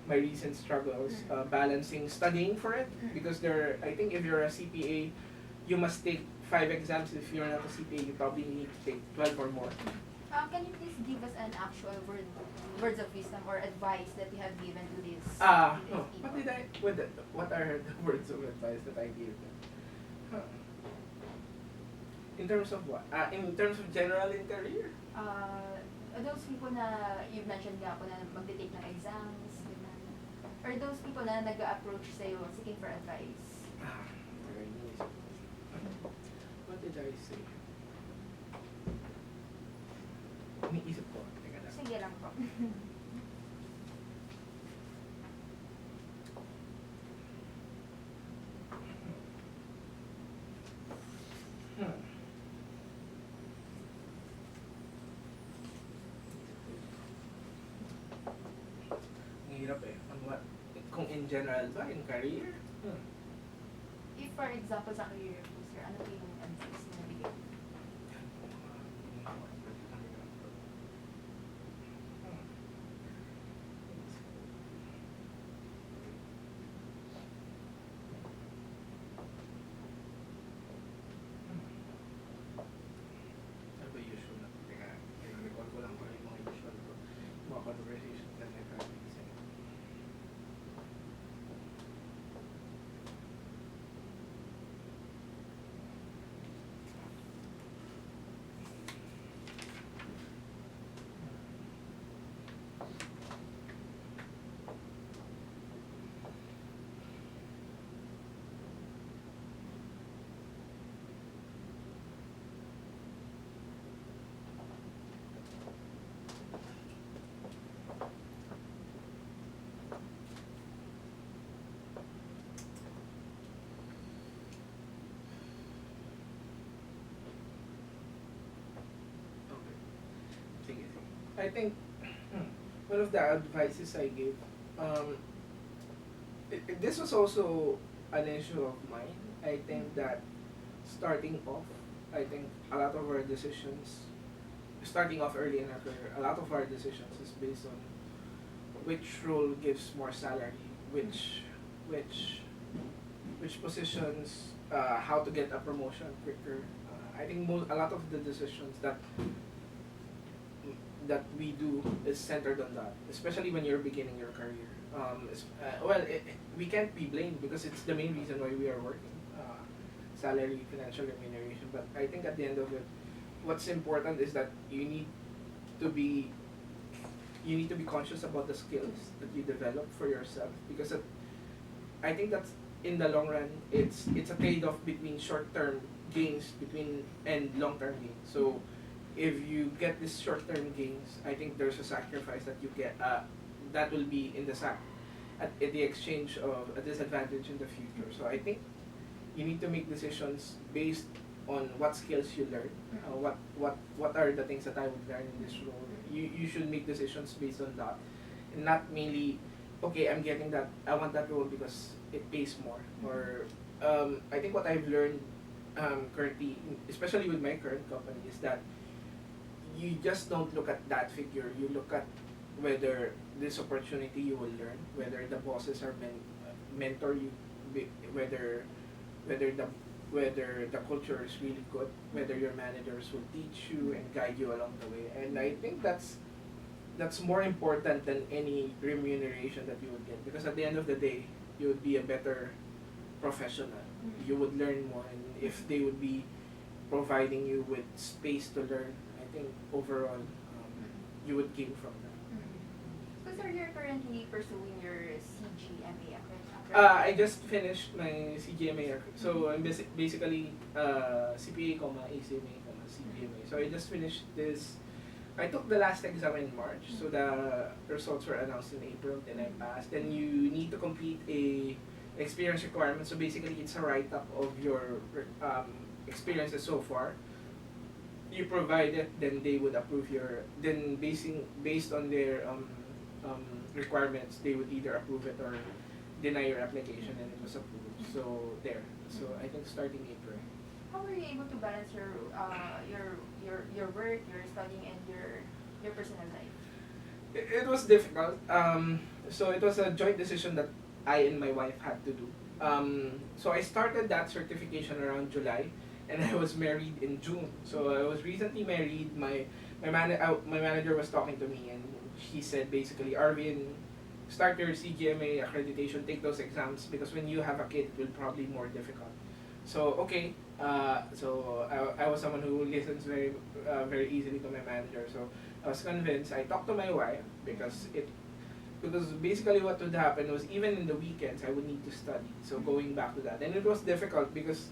my recent struggles balancing studying for it, because I think if you're a CPA, you must take 5 exams. If you're not a CPA, you probably need to take 12 or more. Can you please give us an actual words of wisdom or advice that you have given to these No. What did I? What are the words of advice that I gave them? Huh. In terms of what? In terms of general in career? Those people na you mentioned nga po na magte-take ng exams, ganun. Or those people na nag-approach sa'yo seeking for advice. Very nice. What did I say? Iniisip ko. Teka lang. Sige lang po. Ang hirap eh. Kung in general ba, in career? If for example sa career po, sir, ano po yung advice na nabigay? Ano ba usual na? Teka, i-recall ko lang kung yung mga usual ko. Mga conversations na nag-practice. Sige. I think one of the advices I gave, this was also an issue of mine. I think that starting off, I think a lot of our decisions, starting off early in our career, a lot of our decisions is based on which role gives more salary, which which positions, how to get a promotion quicker. I think a lot of the decisions that we do is centered on that, especially when you're beginning your career. We can't be blamed because it's the main reason why we are working. Salary, financial remuneration. But I think at the end of it, what's important is that to be you need to be conscious about the skills that you develop for yourself, because I think that's in the long run it's a trade-off between short-term gains and long-term gains. So if you get these short-term gains, I think there's a sacrifice that you get that will be in at the exchange of a disadvantage in the future. So I think you need to make decisions based on what skills you learn, what are the things that I would learn in this role. You should make decisions based on that, and not mainly, okay, I'm getting that, I want that role because it pays more. Or I think what I've learned currently, especially with my current company, is that you just don't look at that figure. You look at whether this opportunity you will learn, whether the bosses are mentor you, whether the culture is really good, whether your managers will teach you and guide you along the way. And I think that's more important than any remuneration that you would get, because at the end of the day, you would be a better professional. You would learn more, and if they would be providing you with space to learn, I think overall you would gain from that. So sir, you're currently pursuing your CGMA accreditation? I just finished my CGMA. So I'm basically CPA, ACMA, CGMA. So I just finished this. I took the last exam in March, so the results were announced in April, then I passed. Then you need to complete a experience requirement. So basically, it's a write-up of your experiences so far. You provide it, then they would approve then based on their requirements, they would either approve it or deny your application, and it was approved. So there. So I think starting April. How were you able to balance your work, your studying, and your personal life? it was difficult. So it was a joint decision that I and my wife had to do. So I started that certification around July, and I was married in June. So I was recently married. My manager was talking to me, and he said basically, Arvin, start your CGMA accreditation, take those exams because when you have a kid, it will probably more difficult. So okay, I was someone who listens very easily to my manager. So I was convinced. I talked to my wife because basically what would happen was even in the weekends I would need to study. So going back to that, and it was difficult because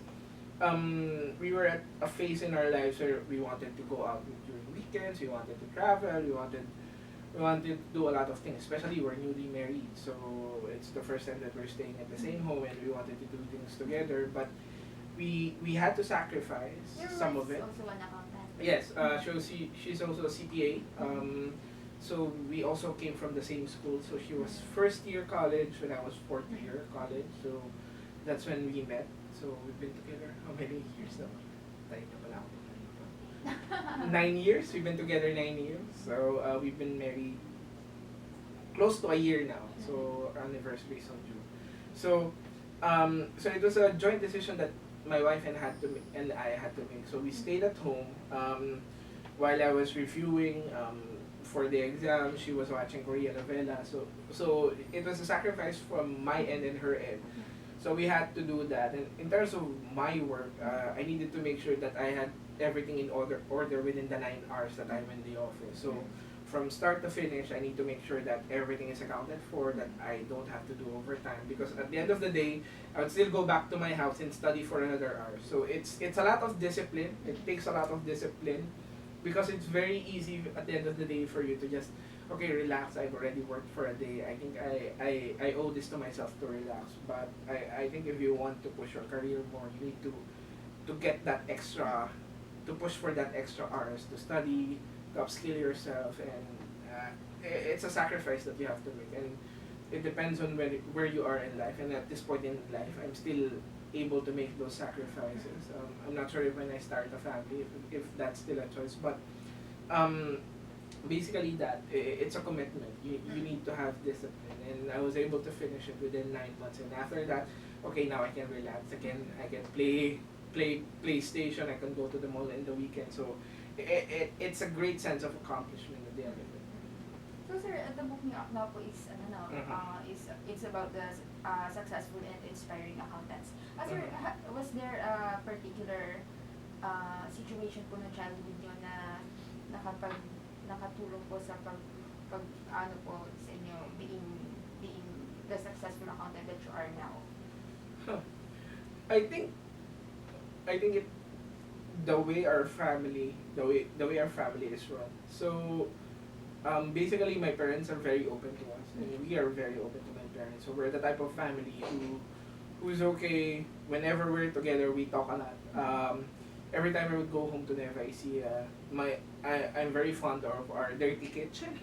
we were at a phase in our lives where we wanted to go out during weekends, we wanted to travel, we wanted to do a lot of things, especially we're newly married. So it's the first time that we're staying at the same home and we wanted to do things together. But we had to sacrifice Your some wife of is it. also an accountant. Yes, she's also a CPA. So we also came from the same school. So she was first year college when I was fourth year college. So that's when we met. So we've been together how many years now? Tayo na pala ako. 9 years. We've been together 9 years. So we've been married close to a year now. So our anniversary is on June. So it was a joint decision that my wife and I had to make. So we stayed at home while I was reviewing for the exam. She was watching Korean novela. So it was a sacrifice from my end and her end. So we had to do that. And in terms of my work, I needed to make sure that I had everything in order within the 9 hours that I'm in the office. So from start to finish, I need to make sure that everything is accounted for, that I don't have to do overtime. Because at the end of the day, I would still go back to my house and study for another hour. So it's a lot of discipline. It takes a lot of discipline because it's very easy at the end of the day for you to just, okay, relax. I've already worked for a day. I think I owe this to myself to relax. But I think if you want to push your career more, you need to get that extra, to push for that extra hours to study, to upskill yourself, and it's a sacrifice that you have to make. And it depends on where you are in life. And at this point in life, I'm still able to make those sacrifices. I'm not sure if when I start a family, if that's still a choice, but um, basically it's a commitment. You need to have discipline, and I was able to finish it within 9 months. And after that, okay, now I can relax again. I can play PlayStation. I can go to the mall in the weekend. So it's a great sense of accomplishment at the end of it. So sir, the book niyo na po is it's about the successful and inspiring accountants. Sir, was there a particular situation po ng childhood niyo na nakatulong po sa ano po sa inyo being the successful accountant that you are now? Huh. I think it the way our family is run. So basically my parents are very open to us and we are very open to my parents. So we're the type of family who's okay whenever we're together. We talk a lot. Every time I would go home to Nueva Ecija, I'm very fond of our dirty kitchen.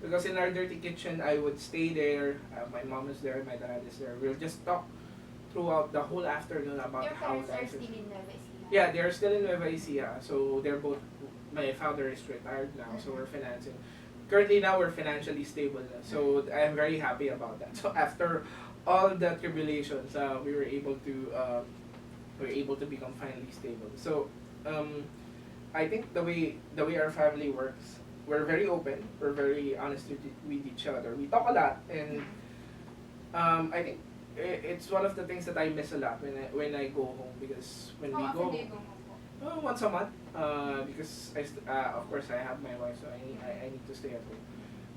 Because in our dirty kitchen, I would stay there. My mom is there, my dad is there. We'll just talk throughout the whole afternoon about Your how parents are life still is. in Nueva Ecija? Yeah, they're still in Nueva Ecija. So they're both. My father is retired now, so we're financing. Currently now we're financially stable na. So I'm very happy about that. So after all the tribulations, we were able to become finally stable. So I think the way our family works, we're very open. We're very honest with each other. We talk a lot, and I think it's one of the things that I miss a lot when I go home, because when we How go often do you go home po? once a month, because of course I have my wife, so I need to stay at home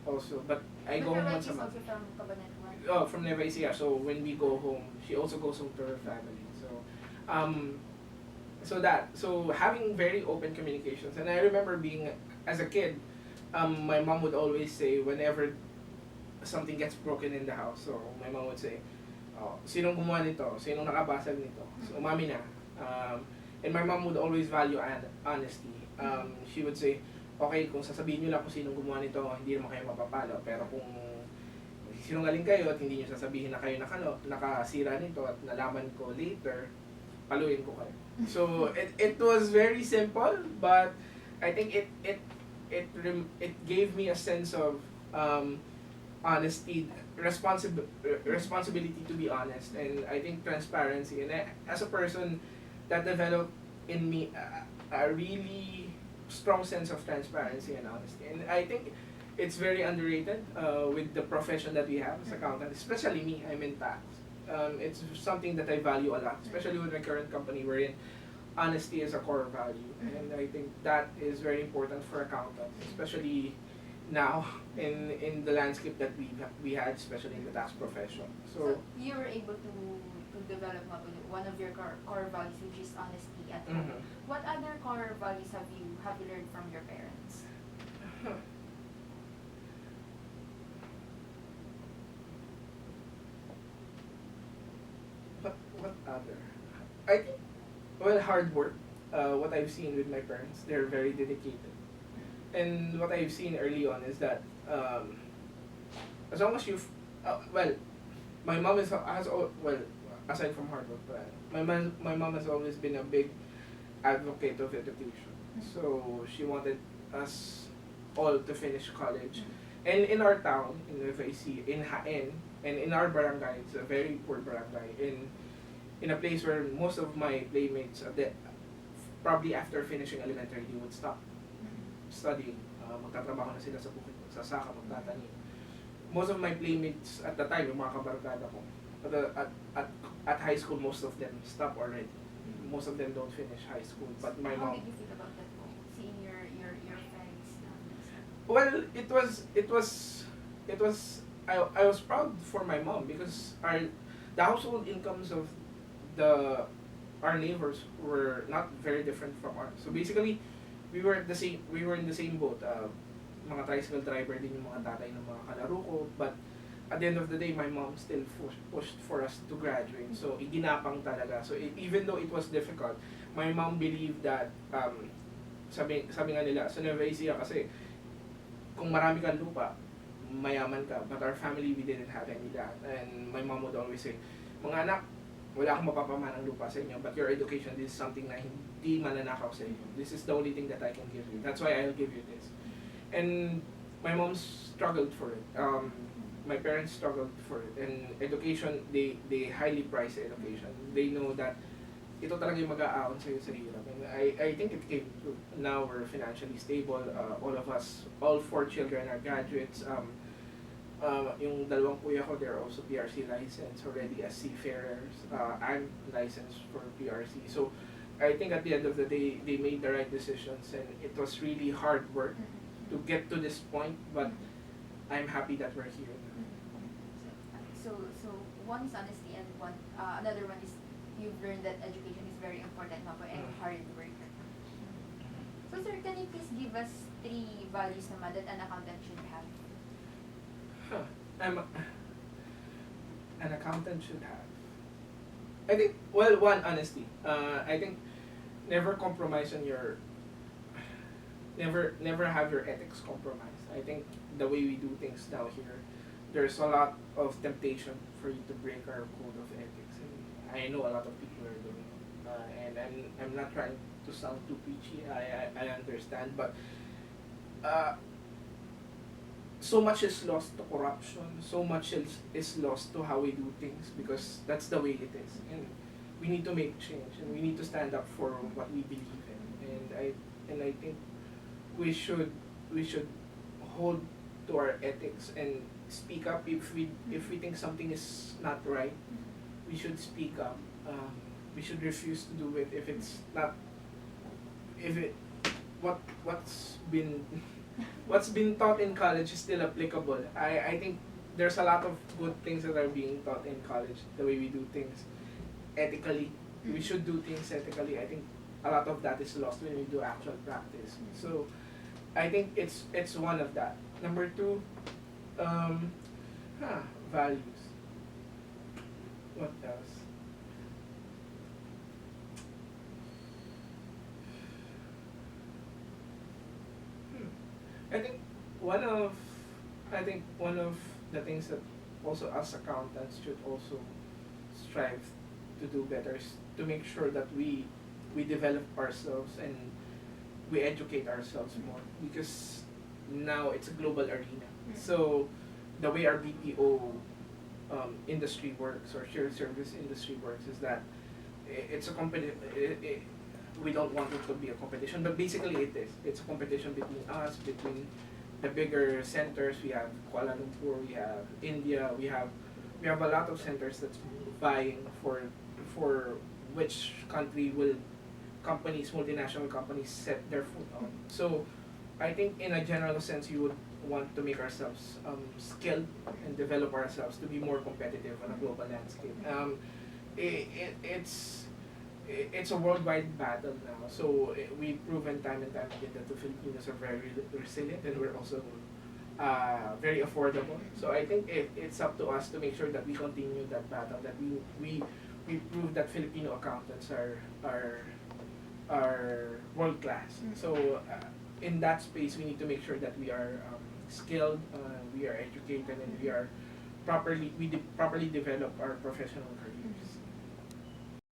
also. But I go home once a month. But your wife is also from Cabanatuan? Oh, from Nueva Ecija. So when we go home, she also goes home to her family. So having very open communications. And I remember being as a kid, my mom would always say whenever something gets broken in the house, so my mom would say, oh, sinong gumawa nito? Sinong nakabasag nito? So umami na. And my mom would always value honesty. She would say, okay, kung sasabihin nyo lang kung sinong gumawa nito, hindi naman kayo mapapalo. Pero kung sinungaling kayo at hindi nyo sasabihin na kayo nakasira nito at nalaman ko later, paluin ko kayo. So it was very simple, but I think it gave me a sense of um, honesty, responsibility to be honest, and I think transparency. And as a person, that developed in me a really strong sense of transparency and honesty. And I think it's very underrated with the profession that we have as accountant, especially me. I'm in tax. It's something that I value a lot, especially with my current company, wherein honesty is a core value, and I think that is very important for accountants, especially now in the landscape that we had, especially in the tax profession. So you were able to develop one of your core values, which is honesty at home. Mhm. What other core values have you learned from your parents? What other? I think, well, hard work. What I've seen with my parents, they're very dedicated. And what I've seen early on is that as long as you've, well, my mom well, aside from hard work, my mom has always been a big advocate of education. So she wanted us all to finish college. And in our town, in FAC, in Haen, and in our barangay, it's a very poor barangay, in a place where most of my playmates, probably after finishing elementary, they would stop studying. Magtatrabaho na sila sa bukid, magsasaka, magtatanim. Most of my playmates at the time, yung mga kabarkada ko, at high school, most of them stop already. Most of them don't finish high school. But my How mom, did you feel about that, seeing your friends? well, it was I was proud for my mom because the household incomes of the our neighbors were not very different from ours. So basically, we were in the same boat. Mga tricycle driver din yung mga tatay ng mga kalaro ko, but at the end of the day, my mom still pushed for us to graduate. So iginapang talaga. So even though it was difficult, my mom believed that sabi nga nila sa Nueva Ecija kasi kung marami kang lupa, mayaman ka. But our family, we didn't have any that. And my mom would always say, mga anak, wala akong mapapamanang lupa sa inyo, but your education is something na hindi mananakaw sa inyo. This is the only thing that I can give you. That's why I'll give you this. And my mom struggled for it. My parents struggled for it. And education, they highly price education. They know that ito talaga yung mag-aahon sa'yo sa hirap. And I think it came true. Now we're financially stable. All of us, all 4 children are graduates. Yung dalawang kuya ko, they're also PRC licensed already as seafarers. I'm licensed for PRC. So I think at the end of the day, they made the right decisions, and it was really hard work to get to this point, but I'm happy that we're here. So one is honesty, and another one is you've learned that education is very important and hard work. So sir, can you please give us 3 values naman that an accountant should have? An accountant should have. I think, well, one, honesty. I think never compromise on your, never have your ethics compromised. I think the way we do things now here, there's a lot of temptation for you to break our code of ethics. And I know a lot of people are doing it. And I'm not trying to sound too preachy. I understand, but so much is lost to corruption. So much is lost to how we do things because that's the way it is. And we need to make change, and we need to stand up for what we believe in. And I think we should hold to our ethics and speak up if we think something is not right. We should speak up. We should refuse to do it if it's not, if it what's been taught in college is still applicable. I think there's a lot of good things that are being taught in college, the way we do things ethically. We should do things ethically. I think a lot of that is lost when we do actual practice. So I think it's one of that. Number 2, values. What else? I think one of the things that also us accountants should also strive to do better is to make sure that we develop ourselves and we educate ourselves more, because now it's a global arena. So the way our BPO industry works, or shared service industry works, is that it's a we don't want it to be a competition, but basically it is. It's a competition between us, between the bigger centers. We have Kuala Lumpur, we have India, we have a lot of centers that's vying for which country will multinational companies set their foot on. So I think in a general sense, you would want to make ourselves skilled and develop ourselves to be more competitive on a global landscape. It's a worldwide battle now. So we've proven time and time again that the Filipinos are very resilient, and we're also very affordable. So I think it's up to us to make sure that we continue that battle. That we prove that Filipino accountants are world class. So in that space, we need to make sure that we are skilled, we are educated, and we properly develop our professional careers.